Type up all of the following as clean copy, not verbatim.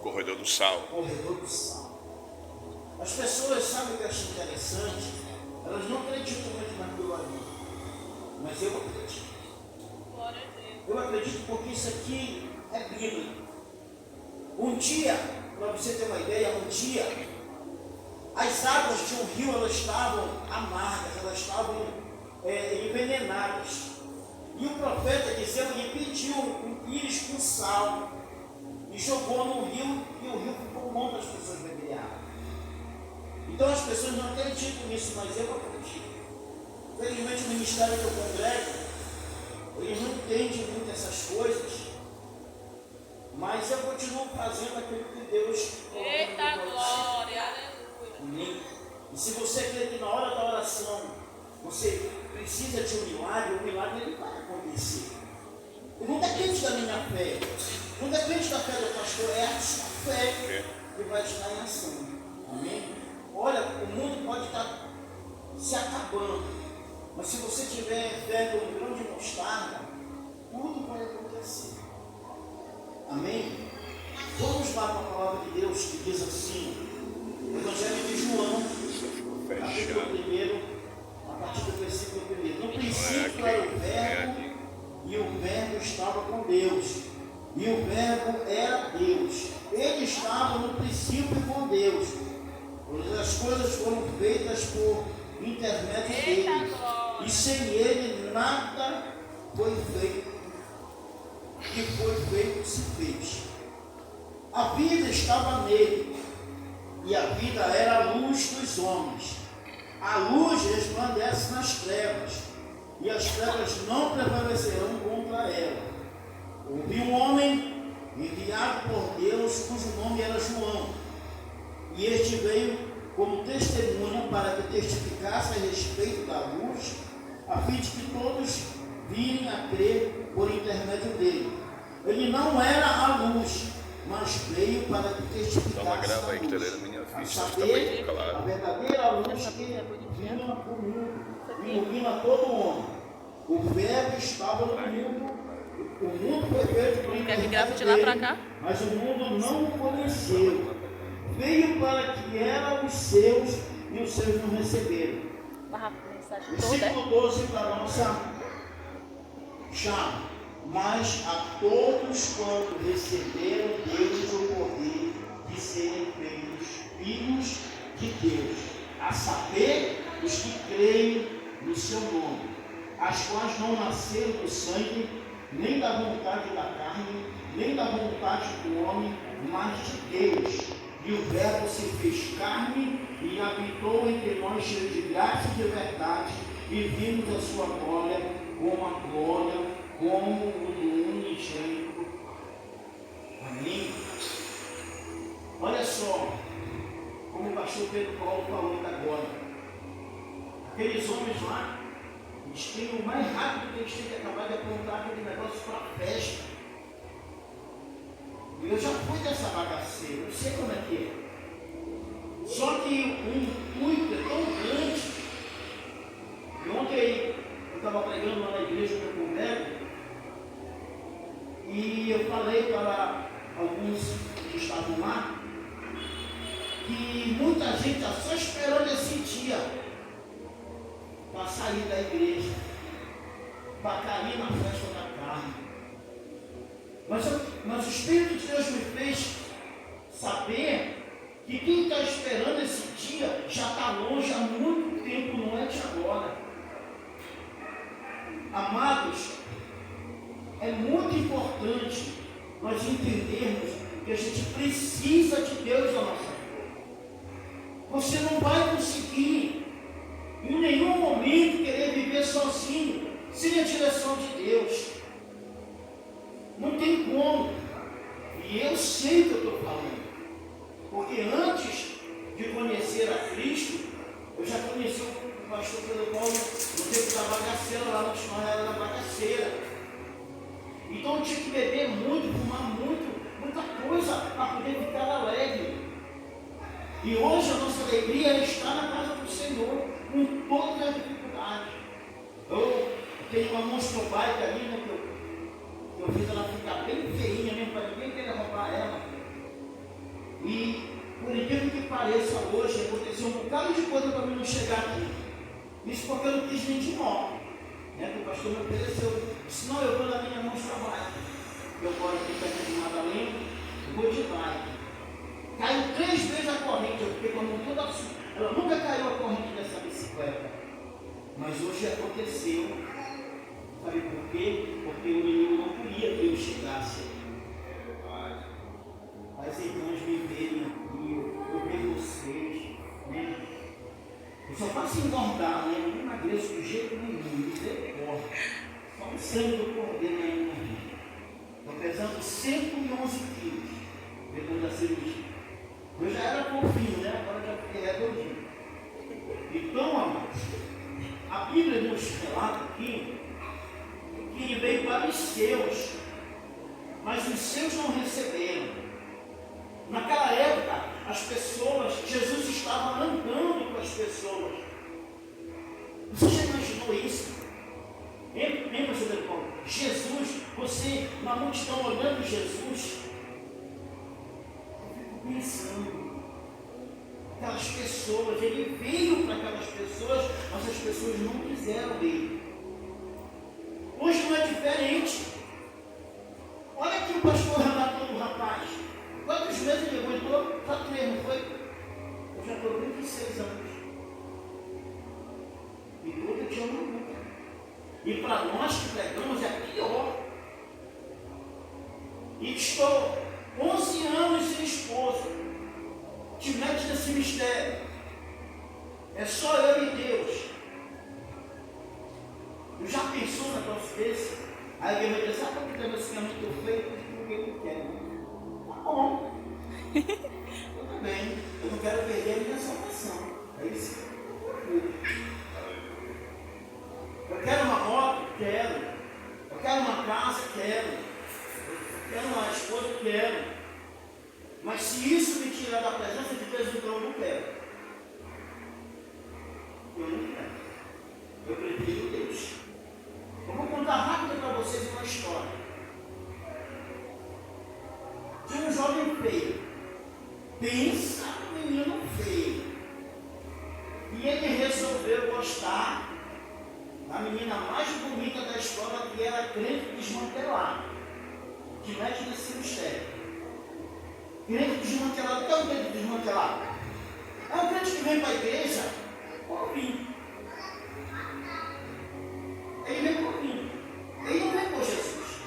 Corredor do Sal. Corredor do Sal. As pessoas, sabem o que eu acho interessante? Elas não acreditam muito naquilo ali. Mas eu acredito. Eu acredito porque isso aqui é Bíblia. Um dia, para você ter uma ideia, as águas de um rio, elas estavam amargas, elas estavam envenenadas. E o profeta Eliseu, ele pediu um pires com sal e jogou no rio, e o rio ficou bom para as pessoas beberem água. Então as pessoas não acreditam nisso, mas eu acredito. Felizmente o ministério que eu congrego, eles não entendem muito essas coisas, mas eu continuo fazendo aquilo que Deus colocou. Eita glória, aleluia. Amém? E se você crê que na hora da oração você precisa de um milagre, o milagre ele vai acontecer. E não depende da minha fé, não depende da fé do pastor, é a sua fé que vai estar em ação. Amém? Olha, o mundo pode estar se acabando, mas se você tiver fé como um grão de mostarda, tudo vai acontecer. Amém? Vamos lá para a palavra de Deus que diz assim, Evangelho de João, capítulo 1, a partir do versículo 1. No princípio era o Verbo, e o Verbo estava com Deus, e o Verbo era Deus. Ele estava no princípio com Deus. Todas as coisas foram feitas por intermédio dele, e sem ele nada foi feito. Que foi feito se fez. A vida estava nele, e a vida era a luz dos homens. A luz resplandece nas trevas, e as trevas não prevalecerão contra ela. Houve um homem enviado por Deus, cujo nome era João, e este veio como testemunha para que testificasse a respeito da luz, a fim de que todos virem a crer por intermédio dele. Ele não era a luz, mas veio para que testificasse a luz, a saber, a verdadeira luz que ilumina o mundo, ilumina todo homem. O Verbo estava no mundo, o mundo foi feito por intermédio dele, mas o mundo não o conheceu. Veio para que eram os seus, e os seus não receberam. Versículo 12 para a nossa chave. Mas a todos quanto receberam, deu-lhes o poder de serem feitos filhos de Deus, a saber, os que creem no seu nome, as quais não nasceram do sangue, nem da vontade da carne, nem da vontade do homem, mas de Deus. E o Verbo se fez carne e habitou entre nós, cheio de graça e de verdade, e vimos a sua glória como a glória como o do unigênito. Amém? Olha só, como o pastor Pedro Paulo falou ainda agora. Aqueles homens lá, eles têm o mais rápido que eles têm que acabar de apontar aquele negócio para a festa. E eu já fui dessa bagaceira, eu sei como é que é. Só que o intuito é tão grande. E ontem eu estava pregando lá na igreja que eu congrego, e eu falei para alguns que estavam lá que muita gente está só esperando esse dia para sair da igreja, para cair na festa da carne. Mas o Espírito de Deus me fez saber que quem está esperando esse dia já está longe há muito tempo, não é de agora. Amados, é muito importante nós entendermos que a gente precisa de Deus na nossa vida. Você não vai conseguir em nenhum momento querer viver sozinho, sem a direção de Deus. Não tem como. E eu sei o que eu estou falando. Porque antes de conhecer a Cristo, eu já conheci o pastor Pedro Paulo no tempo da bagaceira, lá no Tismaré da bagaceira. Então eu tinha que beber muito, fumar muito, muita coisa para poder ficar alegre. E hoje a nossa alegria está na casa do Senhor, com todas as dificuldades. Eu tenho uma monstro bike ali, né, que eu fiz ela ficar bem feinha mesmo, para ninguém querer roubar ela. pareça, hoje aconteceu um bocado de coisa para mim não chegar aqui. Isso porque eu não quis vir de moto. Né? Que o pastor me ofereceu. Senão eu vou na minha mão trabalho. Eu moro aqui perto de Madalena, eu vou de bike. Caiu 3 vezes a corrente, eu fiquei com a mão toda assim. Ela nunca caiu a corrente dessa bicicleta. Mas hoje aconteceu. Sabe por quê? Porque o menino não queria que eu chegasse. As irmãs me verem aqui, eu ver vocês, né? Eu só faço engordar, né? Eu não emagreço de jeito nenhum, misericórdia. Só o sangue do cordeiro na minha vida. Estou pesando 111 quilos depois da cirurgia. Eu já era fofinho, né? Agora já fiquei redondinho. Então, amados, a Bíblia nos relata aqui que ele veio para os seus, mas os seus não receberam. Naquela época, as pessoas, Jesus estava andando com as pessoas. Você já imaginou isso? Lembra, pastor Paulo? Jesus, você, na multidão olhando Jesus, eu fico pensando, aquelas pessoas, ele veio para aquelas pessoas, mas as pessoas não quiseram ele. Hoje não é diferente. Olha aqui o pastor relatou do rapaz. Quantos meses ele aguentou? Só 3, não foi? Eu já estou 26 anos. E tudo eu te amo muito. E para nós que pregamos é pior. E estou 11 anos sem esposa. Te mete nesse mistério. É só eu e Deus. Eu já pensou na troço desse? Aí alguém vai dizer, sabe por que esse caminho feito? Porque eu quero. Tá bom. Tudo bem. Eu não quero perder a minha salvação. É isso. Eu quero uma moto? Quero. Eu quero uma casa? Quero. Eu quero uma esposa? Quero. Mas se isso me tirar da presença de Deus, então eu não quero. Eu não quero. Eu prefiro Deus. Eu vou contar rápido para vocês uma história. Tinha um jovem feio. Pensa no menino feio. E ele resolveu gostar da menina mais bonita da escola, que era crente desmantelado. Que mete nesse mistério. Crente desmantelado. O que é um crente desmantelado? É um crente que vem para a igreja ouvindo. Ele vem por mim. Ele não vem por Jesus.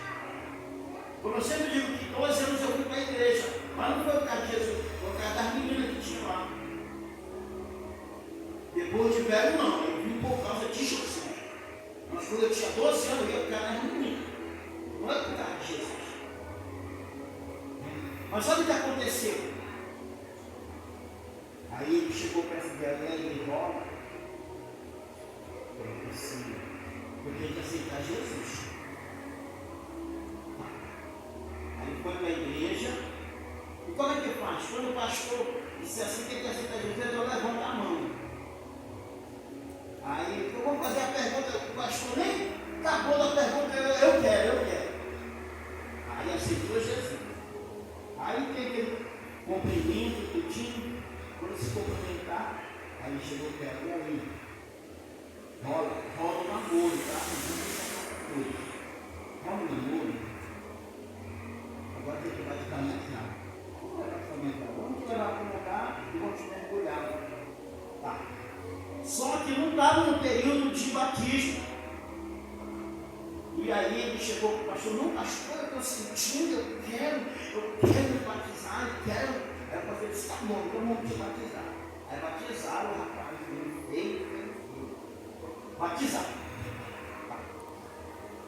Como eu sempre digo que 12 anos eu fui para a igreja, mas não foi por causa de Jesus, foi por causa das meninas que tinha lá. Depois de velho não, eu vim por causa de Jesus. Mas quando eu tinha 12 anos, eu ia por causa das meninas. Não é por causa de Jesus. Mas sabe o que aconteceu? Aí ele chegou para essa mulher e ele rola. Eu preciso. Porque tem que aceitar Jesus. Aí foi para a igreja. E como é que faz? Quando o pastor disse assim, tem que aceitar Jesus, eu levanto a mão. Aí eu vou fazer a pergunta, o pastor nem acabou da pergunta, eu quero. Aí aceitou Jesus. Aí tem aquele cumprimento, tudinho, quando se cumprimentar, aí chegou perto, e aí? Rola o namoro, tá? Rola o namoro. Agora tem que batizar mais nada. Vamos levar para o lugar. Vamos levar para um lugar e vamos mergulhar. Tá. Só que não estava no período de batismo. E aí ele chegou para o pastor, não, pastor, eu estou sentindo, eu quero me batizar, eu quero. Aí o pastor disse, tá bom, então vamos te batizar. Aí batizaram o rapaz, ele veio. Batizar.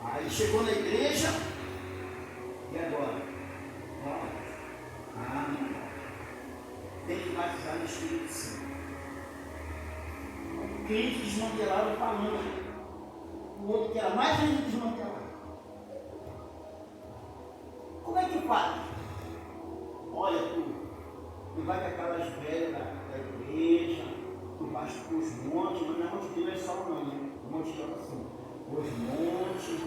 Aí chegou na igreja. E agora? Não. Tem que batizar no Espírito Santo. O crente desmantelado falando. O outro que era mais ainda desmantelado. Como é que faz? Olha, tu vai com aquelas velhas da igreja. Tu vais para os montes, mas não é monte de lençol não, né? Monte de oração. Os montes,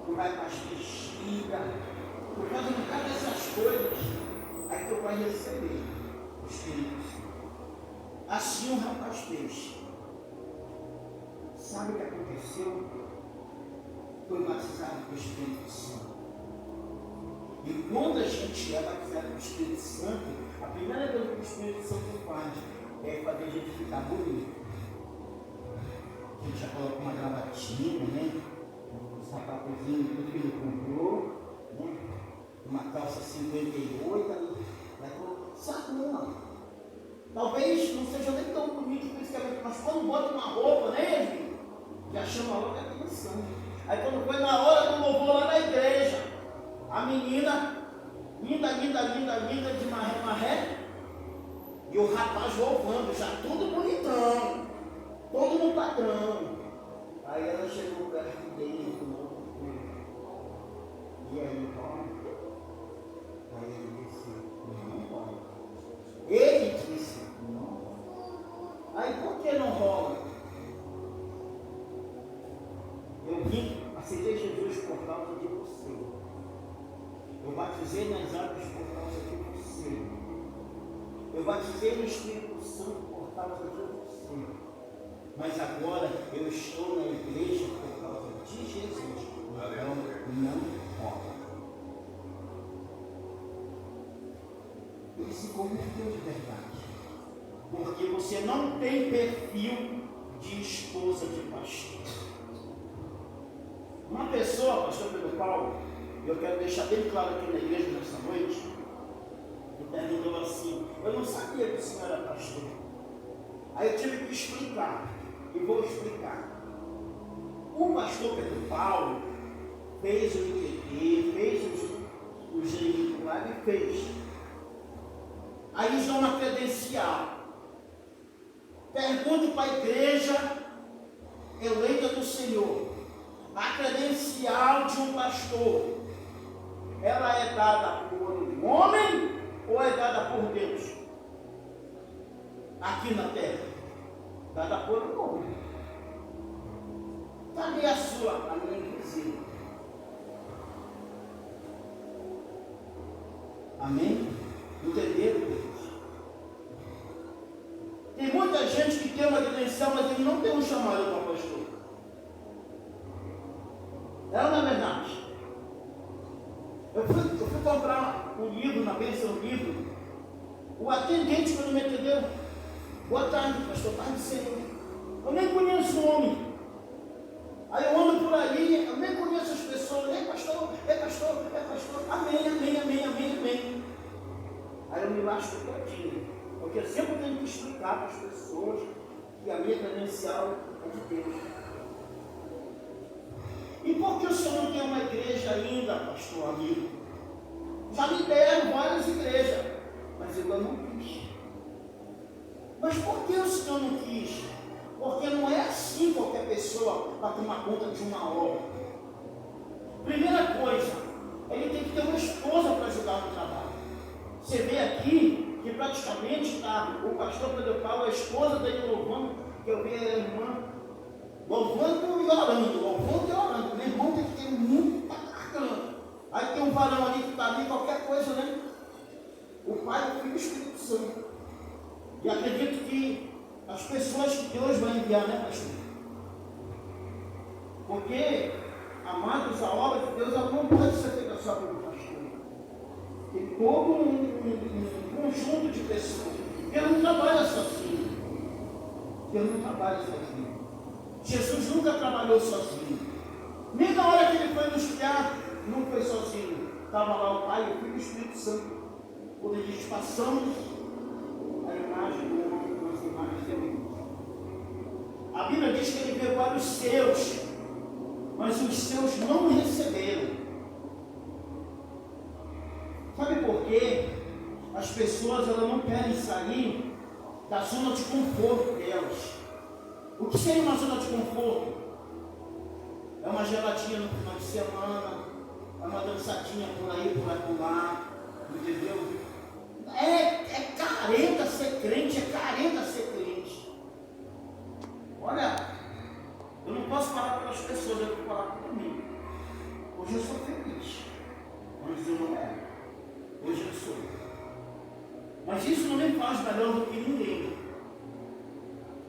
tu vai para as bexigas, tu faz um bocado dessas coisas, aí tu vai receber o Espírito Santo. Assim o rapaz fez. Sabe o que aconteceu? Foi batizado com o Espírito Santo. E quando a gente é batizado com o Espírito Santo, a primeira coisa que o Espírito Santo faz é fazer a gente ficar bonito. A gente já coloca uma gravatinha, né? Um sapatozinho, tudo que ele comprou, né? Uma calça 58, aí coloca, sabe não? Talvez não seja nem tão bonito fisicamente, mas quando bota uma roupa, né, gente? Já chama logo a atenção. Aí quando foi na hora do louvor lá na igreja, a menina, linda, de maré, e o rapaz louvando, já tudo bonitão, todo no padrão. Aí ela chegou perto dele e falou, e aí, ó. Aí ele disse, não rola. Ele disse, não. Aí por que não rola? Eu vim, aceitei Jesus por causa de você. Eu batizei nas águas por causa de você. Eu batizei no Espírito Santo por causa de você. Mas agora eu estou na igreja por causa de Jesus. Então não rola. Ele se converteu de verdade. Porque você não tem perfil de esposa de pastor. Uma pessoa, pastor Pedro Paulo, e eu quero deixar bem claro aqui na igreja nessa noite, que perguntou assim, eu não sabia que o senhor era pastor. Aí eu tive que explicar, e vou explicar. O pastor Pedro Paulo fez o IPT, fez o GI lá e fez. Aí eles dão uma credencial. Pergunte para a igreja eleita do Senhor. A credencial de um pastor, ela é dada por um homem ou é dada por Deus? Aqui na terra, dada por um homem. Cadê a sua? A minha invisível. Amém? Entenderam, Deus? Tem muita gente que tem uma credencial, mas ele não tem um chamado para pastor. É ou não é verdade? Eu fui comprar um livro na Bênção Livro. O atendente, quando me atendeu, boa tarde, pastor, paz do Senhor. Eu nem conheço o homem. Aí eu ando por aí, eu nem conheço as pessoas. É pastor, amém. Aí eu me lasco todinho. Porque eu sempre tenho que explicar para as pessoas que a minha credencial é de Deus. E por que o senhor não tem uma igreja ainda, pastor amigo? Já me deram várias igrejas, mas eu não quis. Mas por que o senhor não quis? Porque não é assim qualquer pessoa para tomar conta de uma obra. Primeira coisa, ele tem que ter uma esposa para ajudar no trabalho. Você vê aqui que praticamente o pastor Pedro Paulo, a esposa dele louvando, que eu vi a irmã louvando e orando. Meu irmão tem que ter muita carga. Aí tem um varão ali que está ali, qualquer coisa, né? O Pai, o Filho e o Espírito Santo. E acredito que as pessoas que Deus vai enviar, né, pastor? Porque, amados, a obra de Deus ela não pode ser feita só pelo pastor. Tem todo um conjunto de pessoas. Ele não trabalha sozinho. Jesus nunca trabalhou sozinho. Nem na hora que ele foi nos criar, não foi sozinho. Estava lá o Pai, o Filho e o Espírito Santo. Quando eles passamos a imagem do homem, nossa imagem de Deus. A Bíblia diz que ele veio para os seus, mas os seus não receberam. Sabe por quê? As pessoas elas não querem sair da zona de conforto delas. O que seria uma zona de conforto? É uma geladinha no final de semana, é uma dançadinha por aí, por lá, entendeu? É careta ser crente, Olha, eu não posso falar pelas pessoas, eu vou falar por mim. Hoje eu sou feliz, antes eu não era. Hoje eu sou. Mas isso não me faz melhor do que ninguém.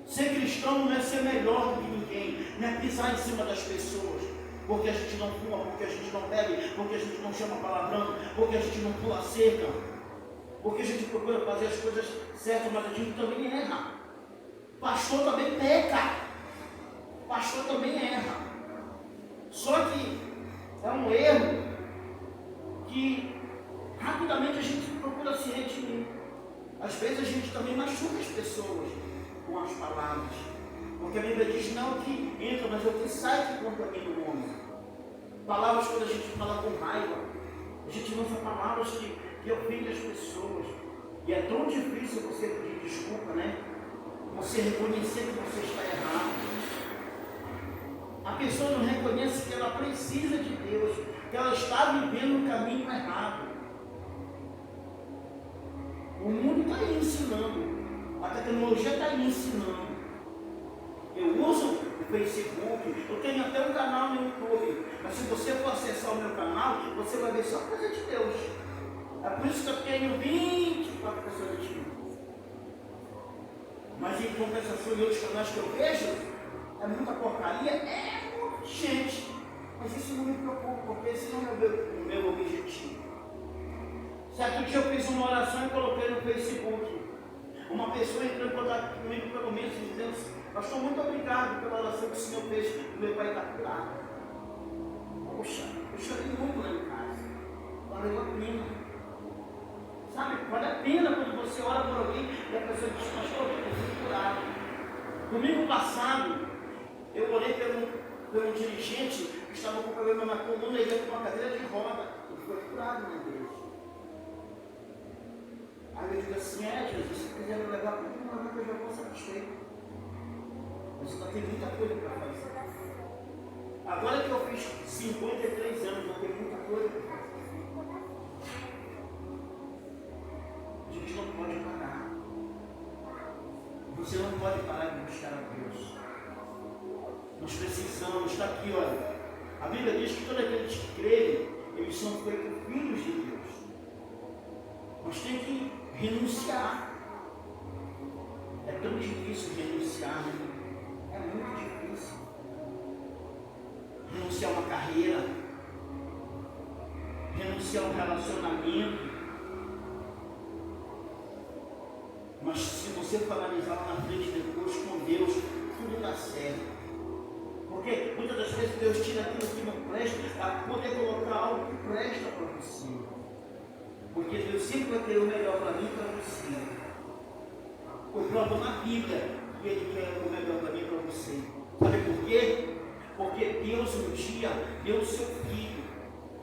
Ser cristão não é ser melhor do que ninguém, não é pisar em cima das pessoas, porque a gente não fuma, porque a gente não bebe, porque a gente não chama palavrão, porque a gente não pula cerca, porque a gente procura fazer as coisas certas, mas a gente também erra. Pastor também peca, pastor também erra. Só que é um erro que rapidamente a gente procura se redimir. Às vezes a gente também machuca as pessoas com as palavras, porque a Bíblia diz não que entra, mas é o que sai que contamina o homem. Palavras quando a gente fala com raiva, a gente usa palavras que ofendem as pessoas, e é tão difícil você pedir desculpa, né? Você reconhecer que você está errado. A pessoa não reconhece que ela precisa de Deus, que ela está vivendo o caminho errado. O mundo está aí ensinando, a tecnologia está aí ensinando. Eu uso o Facebook, eu tenho até um canal no YouTube, mas se você for acessar o meu canal, você vai ver só coisa de Deus. É por isso que eu tenho 24 pessoas ativas. Mas em compensação em outros canais que eu vejo, é muita porcaria, é muita gente. Mas isso não me preocupa, porque esse não é o meu objetivo. Certo dia eu fiz uma oração e coloquei no Facebook. Uma pessoa entrou em contato comigo pelo menos dizendo assim: pastor, muito obrigado pela oração que o senhor fez, o meu pai está curado. Poxa, eu chorei muito lá em casa. Valeu a pena. Sabe, vale a pena quando você ora por alguém e a pessoa diz: pastor, eu fui curado. Domingo passado, eu orei pelo dirigente que estava com problema na coluna e ia com uma cadeira de roda. Ele foi curado na igreja. Aí eu digo assim: Jesus, se quiser me levar para mim, eu já vou satisfeito. Mas ainda tem muita coisa para fazer. Agora que eu fiz 53 anos, eu tenho muita coisa para fazer. A gente não pode parar. Você não pode parar de buscar a Deus. Nós precisamos, está aqui, olha. A Bíblia diz que todos aqueles que creem, eles são feitos filhos de Deus. Nós temos que renunciar. É tão difícil renunciar, né? É muito difícil. Renunciar a uma carreira, renunciar a um relacionamento. Mas se você for analisar lá na frente depois com Deus, tudo dá certo. Porque muitas das vezes Deus tira aquilo que não presta para poder colocar algo que presta para você. Porque Deus sempre vai querer o melhor para mim e para você. Eu provo na Bíblia que Ele quer o melhor para mim e para você. Sabe por quê? Porque Deus um dia deu o seu filho.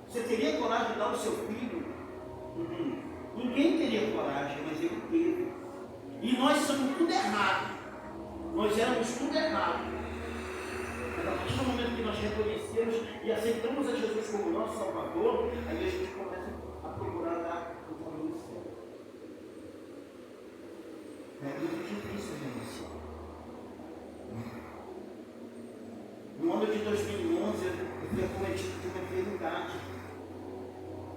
Você teria coragem de dar o seu filho? Ninguém teria coragem, mas Ele teve. E nós somos tudo errado. Nós éramos tudo errado. Mas a partir do momento que nós reconhecemos e aceitamos a Jesus como nosso Salvador, aí a gente começa a procurar dar o caminho certo. É muito difícil renunciar. No ano de 2011, eu fui acometido de uma enfermidade.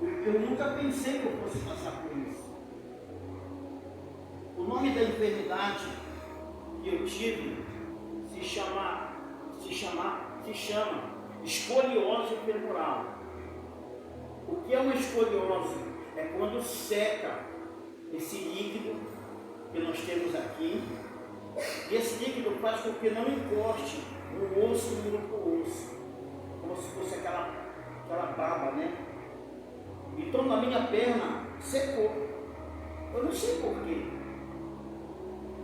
Eu nunca pensei que eu fosse passar por isso. O nome da enfermidade que eu tive se chama escoliose femoral. O que é uma escoliose? É quando seca esse líquido que nós temos aqui. E esse líquido faz com que não encoste o osso no outro osso, como se fosse aquela baba, né? Então na minha perna secou. Eu não sei porquê.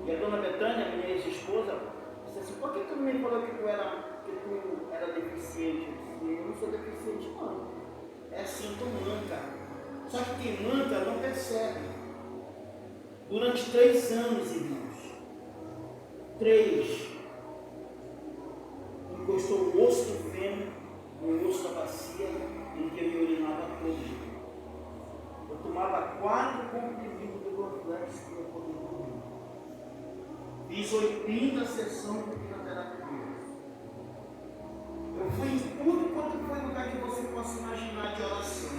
E a dona Betânia, minha ex-esposa, disse assim: por que tu não me falou que tu era deficiente? Eu disse: eu não sou deficiente, não. É assim, tu manca. Só que quem manca não percebe. Durante 3 anos, irmãos, 3, encostou o osso do fêmur no osso da bacia em que eu me urinava todo dia. Eu tomava 4 comprimidos do Dorflex para eu poder dormir. Fiz 80 sessões de quimioterapia. Eu fui em tudo quanto foi lugar que você possa imaginar de oração.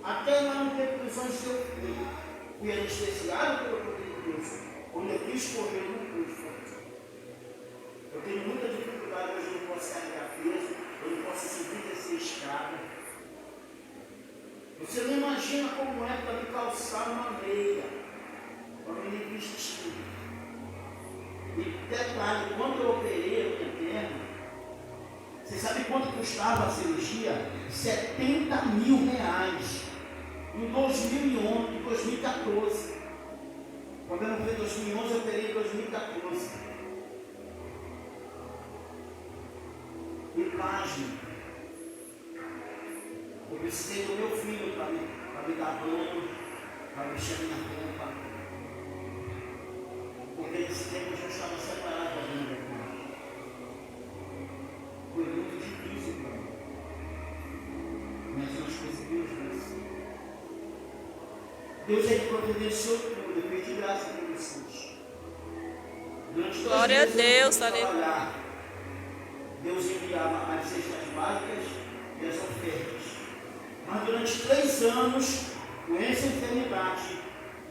Até lá no tempo dos anjos eu fui. fui anestesiado pelo poder de Deus. Quando eu quis correr, eu não pude. Eu tenho muita dificuldade, hoje eu não posso carregar peso, eu não posso subir descer escada. Você não imagina como é para me calçar uma meia, para me vestir. E detalhe, quando eu operei a minha perna, você sabe quanto custava a cirurgia? R$70 mil. Em 2011, 2014. Quando eu não fui em 2011, eu operei em 2014. E pasme, eu precisei do meu filho para me dar banho, para mexer a minha roupa. Porque nesse tempo eu já estava separado ainda. Foi muito difícil para mim. Mas nós conseguimos isso. Deus ele providenciou tudo, eu pedi graça por Jesus. Durante Glória a Deus, aleluia. Deus enviava as cestas básicas e as ofertas. Mas durante 3 anos, com essa enfermidade,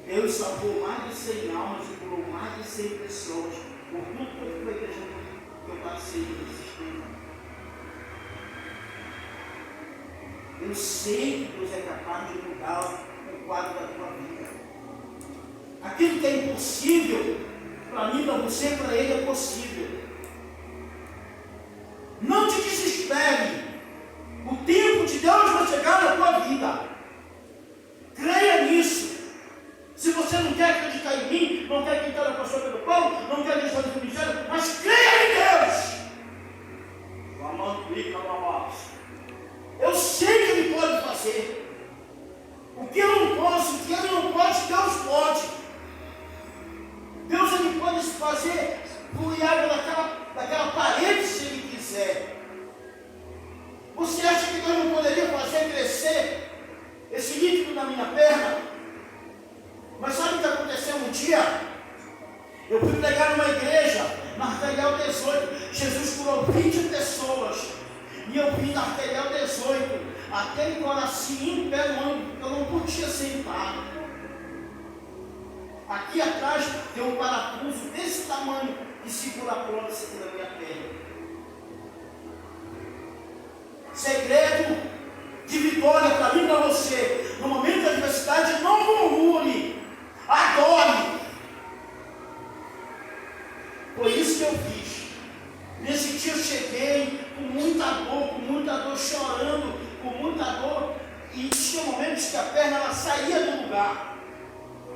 Deus salvou mais de 100 almas e curou mais de 100 pessoas. Por tudo que eu fui que eu passei nesse tempo. Eu sei que Deus é capaz de mudar o quadro da tua vida. Aquilo que é impossível, para mim, para você, para Ele é possível. Não te desespere. O tempo de Deus vai chegar na tua vida. Creia nisso. Se você não quer acreditar em mim, não quer acreditar no pastor Pedro Paulo, não quer acreditar no ministério, mas creia em Deus. Eu sei que Ele pode fazer. O que eu não posso, o que Ele não pode, Deus pode. Deus ele pode fazer fluir água daquela parede se Ele quiser. Você acha que Deus não poderia fazer crescer esse líquido na minha perna? Mas sabe o que aconteceu um dia? Eu fui pregar numa igreja, na Arterial 18. Jesus curou 20 pessoas. E eu vim na Arterial 18, aquele coração em pé, eu não podia sentar. Aqui atrás tem um parafuso desse tamanho que segura a ponta, segura a minha perna. Segredo de vitória para mim e para você. No momento da adversidade, não murmure, adore. Foi isso que eu fiz. Nesse dia eu cheguei com muita dor, chorando, com muita dor. E tinha momentos que a perna ela saía do lugar.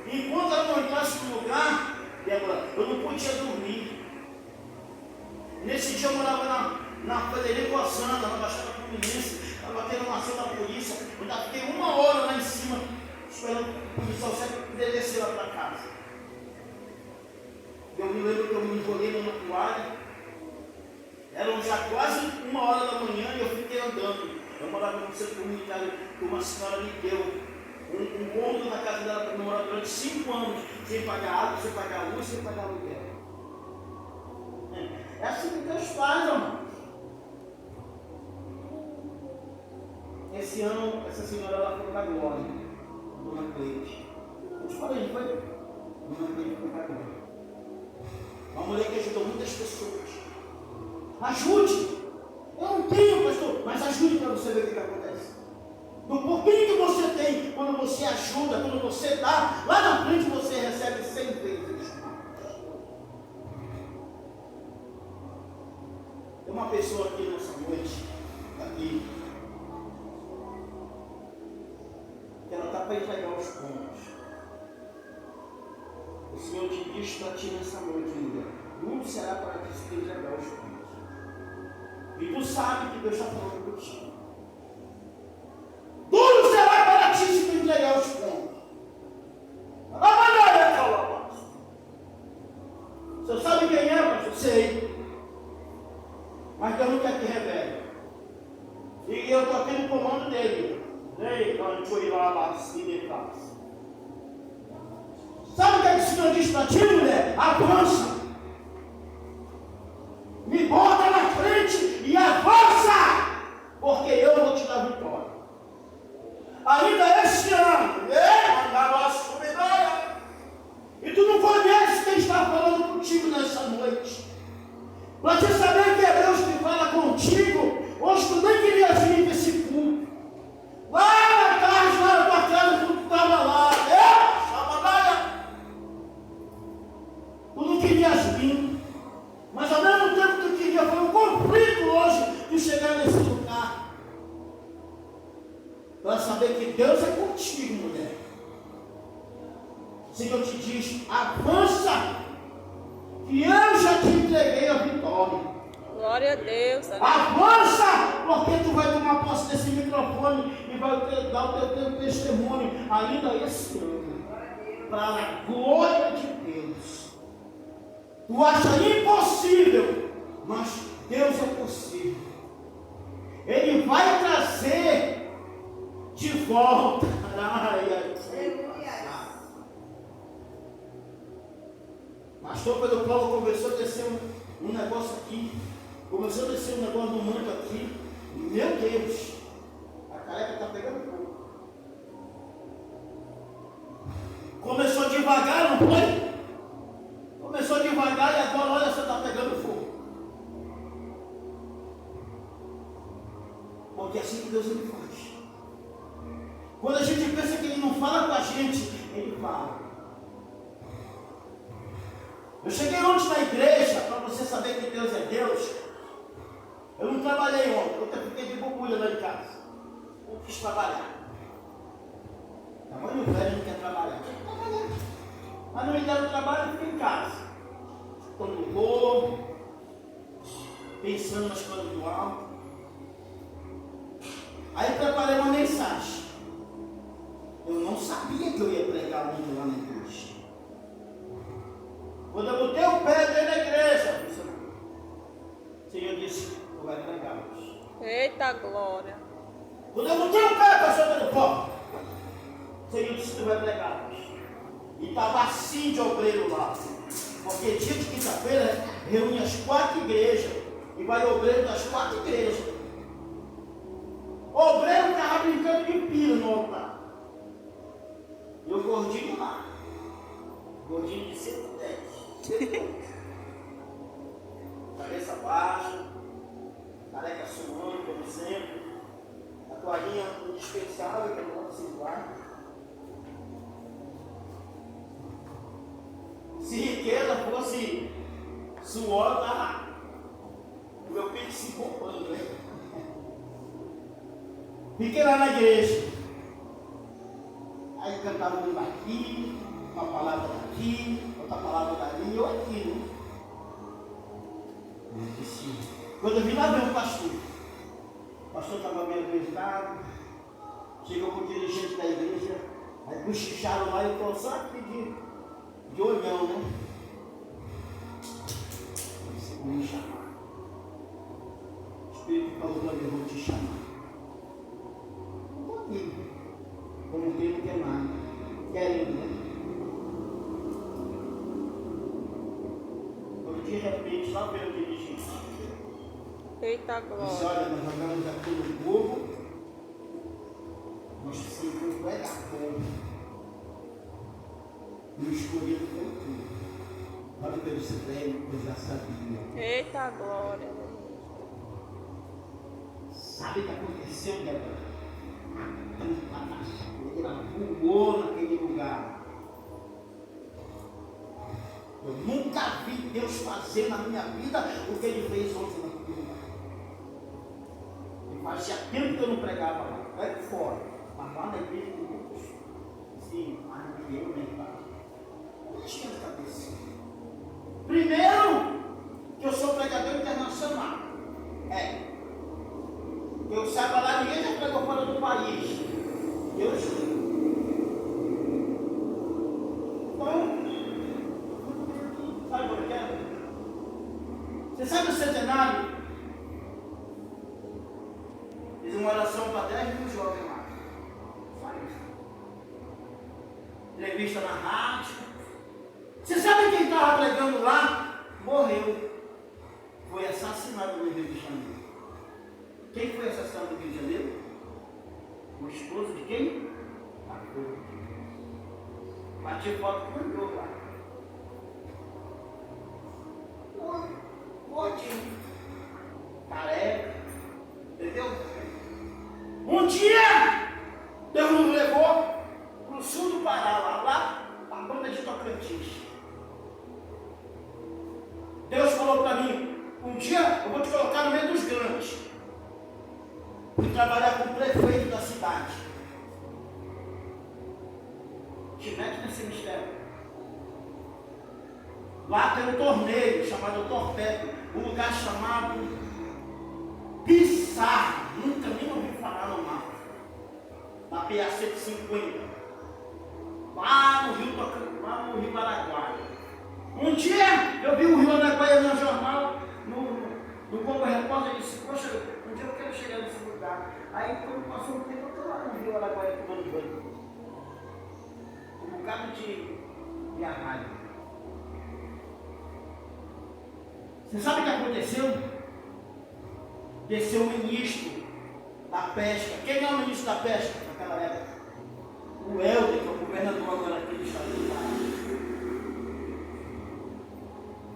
Enquanto ela não entrasse no lugar, eu não podia dormir. Nesse dia eu morava na Frederico Osana, na Baixada Fluminense. Estava tendo uma ação da polícia. Eu ainda fiquei 1 hora lá em cima, esperando o policial sempre descer lá para casa. Eu me lembro que eu me enrolei numa toalha. Eram já quase 1 hora da manhã e eu fiquei andando. Eu morava no centro comunitário que uma senhora me deu um cômodo na casa dela para morar durante 5 anos, sem pagar água, sem pagar luz, sem pagar aluguel. É assim que Deus faz, irmãos. Esse ano, essa senhora ela foi para a glória, Dona Cleide. Eu te falei, não foi? Dona Cleide foi para a glória. Uma mulher que ajudou muitas pessoas. Ajude! Eu não tenho, pastor, mas ajude para você ver o que acontece. Do pouquinho que você tem, quando você ajuda, quando você dá, lá na frente você recebe 100 vezes. Tem uma pessoa aqui nessa noite, aqui, que ela está para entregar os pontos. O Senhor te diz para ti nessa noite, mulher, duro será para ti se entregar os pontos. E tu sabe que Deus está falando contigo. Duro será para ti se tu entregar os pontos. Você sabe quem é, pastor? Sei. Mas Deus não quer que revele. E eu estou aqui no comando dele. Ei, quando foi lá, assim de casa. Sabe o que o Senhor diz para ti, mulher? Avança. Me bota na frente e avança, porque eu vou te dar vitória. Ainda este ano, mandava a subidão. O Senhor te diz: avança, que eu já te entreguei a vitória. Glória a Deus. Avança, porque tu vai tomar posse desse microfone e vai dar o teu testemunho ainda esse ano, para a glória de Deus. Tu acha impossível, mas Deus é possível. Ele vai trazer de volta. Pastor Pedro Paulo começou a descer um negócio aqui. Começou a descer um negócio no manto aqui. Meu Deus, a careca está pegando fogo. Começou devagar, não foi? Começou devagar e agora olha, você está pegando fogo. Porque é assim que Deus ele faz. Quando a gente pensa que Ele não fala com a gente, Ele fala. Eu cheguei ontem na igreja, para você saber que Deus é Deus. Eu não trabalhei ontem, eu fiquei de bobulha lá em casa. Eu quis trabalhar. Tamanho velho não quer trabalhar. Quer trabalhar. Mas não me deram trabalho, eu fiquei em casa. Estou no lobo, pensando nas coisas do alto. Aí preparei uma mensagem. Eu não sabia que eu ia pregar muito lá na igreja. Quando eu botei o pé dentro da igreja, o Senhor disse: tu vai pregar hoje. Eita glória. Quando eu botei o pé, pastor Pedro Paulo, o Senhor disse: tu vai pregar hoje. E estava assim de obreiro lá. Porque dia de quinta-feira reúne as 4 igrejas. E vai obreiro das 4 igrejas. O obreiro estava brincando de pira no altar. E o gordinho lá. Gordinho de 110. Cabeça baixa, careca suando, como sempre, a toalhinha indispensável que não se guarda. Se riqueza fosse suor, tá? O meu peito se roubando, né? Fiquei lá na igreja. Aí cantava um daqui, uma palavra daqui, outra palavra dali, e eu aqui, né? Quando eu vi lá ver o pastor estava meio apresentado, chegou com o dirigente da igreja, aí cochicharam lá e eu estou só aqui de olhão, né? Você vai me chamar. O Espírito falou para mim: eu vou te chamar. Eu vou aqui, como quem não quer nada, querendo, né? De repente, lá veio o dirigente. Eita Disse: glória. olha, nós jogamos aqui no povo, nós precisamos pegar fogo. E o escolhido foi tudo. Olha pelo Supremo, eu já sabia. Eita glória. Sabe o que aconteceu, Débora? Ela voou naquele lugar. Eu nunca vi Deus fazer na minha vida o que Ele fez ontem naquele lugar. E fazia tempo que eu não pregava lá, vai fora. Mas lá na igreja de Deus, sim, mas eu nem estava. Não tinha cabeça. Primeiro, que eu sou pregador internacional. Eu saiba lá, ninguém já pregou fora do país. Eu sei. Sabe por quê? Você sabe o centenário? Fiz uma oração para 10 mil jovens lá. Só isso. Entrevista na rádio. Você sabe quem estava pregando lá? Morreu. Foi assassinado no Rio de Janeiro. Quem foi assassinado no Rio de Janeiro? O esposo de quem? A cor. Bati foto com o jogo lá. Gordinho, careca, entendeu? Um dia, Deus nos levou para o sul do Pará, lá a banda de Tocantins. Deus falou para mim: um dia eu vou te colocar no meio dos grandes e trabalhar com o prefeito da cidade. Te mete nesse mistério. Lá tem um torneio chamado Torpedo, um lugar chamado Pissarro, nunca nem ouvi falar no mapa, na PA 150, lá no Rio Paraguai. Um dia eu vi o Rio Araguaia no jornal, no Globo Repórter, e disse, poxa, um dia eu quero chegar nesse lugar. Aí quando passou um tempo, eu estou lá no Rio Araguaia tomando banho. Um bocado de arraio. Você sabe o que aconteceu? Desceu o ministro da pesca. Quem é o ministro da pesca naquela época? O Helder, que é o governador agora aqui do estado do Pará.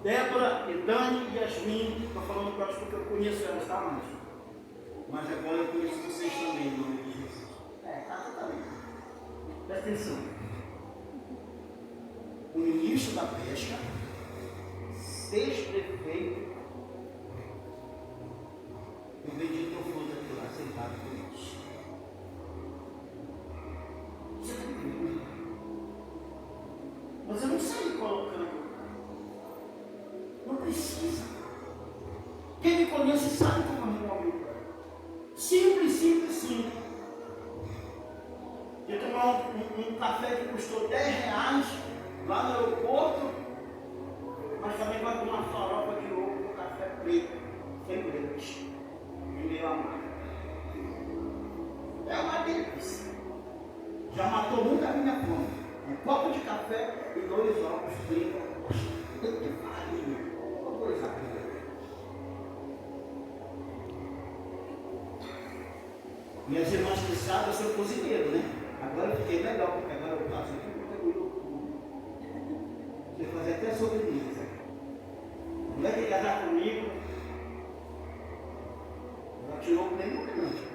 Débora e Dani e Yasmin, estou falando para elas porque eu conheço elas, tá? Mas agora eu conheço vocês também, em nome de Jesus. Tá totalmente. Presta atenção. O ministro da pesca, ex-prefeito, o bendito fruto aqui lá, sentado com isso. Você está entendendo? Mas eu não saí colocando. Não precisa. Quem me conhece sabe como é meu amigo. Simples, simples, simples. Eu tomar um café que custou R$10 lá no aeroporto, mas também vai com uma farofa de ovo com café preto, sem leite, em meio amargo. É uma delícia. Já matou nunca a minha fome. Um copo de café e 2 ovos fritos. Que farinha. Uma coisa boa. Minhas irmãs que sabem, eu sou cozinheiro, né? Agora eu fiquei melhor, porque agora eu faço aqui no YouTube. Você fazer até sobremesa. Não vai ter que casar comigo. Já tirou o mesmo canto.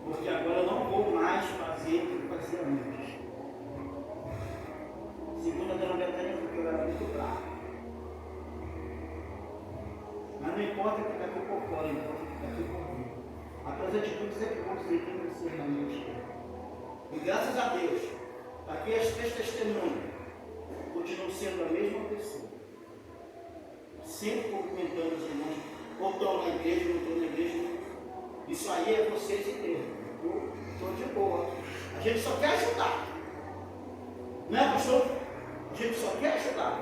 Porque agora eu não vou mais fazer o que fazia antes. Segundo a dona Betânia, porque eu era muito bravo. Mas não importa que daqui por fora, importa que daqui por dentro. As tuas atitudes é que vão ser quem você realmente é. E graças a Deus, aqui as 3 testemunhas continuam sendo a mesma pessoa. Sempre cumprimentando os irmãos, ou estão na igreja, ou estão na igreja. Isso aí é vocês e Deus. Estou de boa. A gente só quer ajudar. Não é, pastor? A gente só quer ajudar.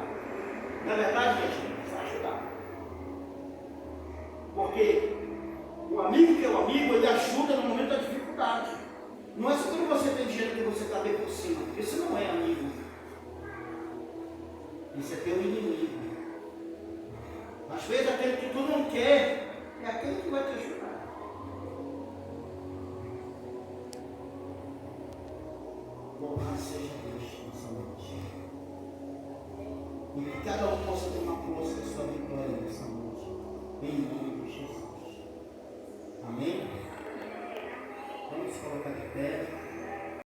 Na verdade, gente, só ajudar. Porque o amigo que é o amigo, ele ajuda no momento da dificuldade. Não é só quando você tem dinheiro que você está bem por cima. Isso não é amigo. Isso é teu inimigo. Às vezes aquele que tu não quer é aquele que vai te ajudar. Louvado seja Deus nessa noite. E que cada um possa ter uma força da sua vitória nessa noite. Em nome de Jesus. Amém? Vamos colocar de pé.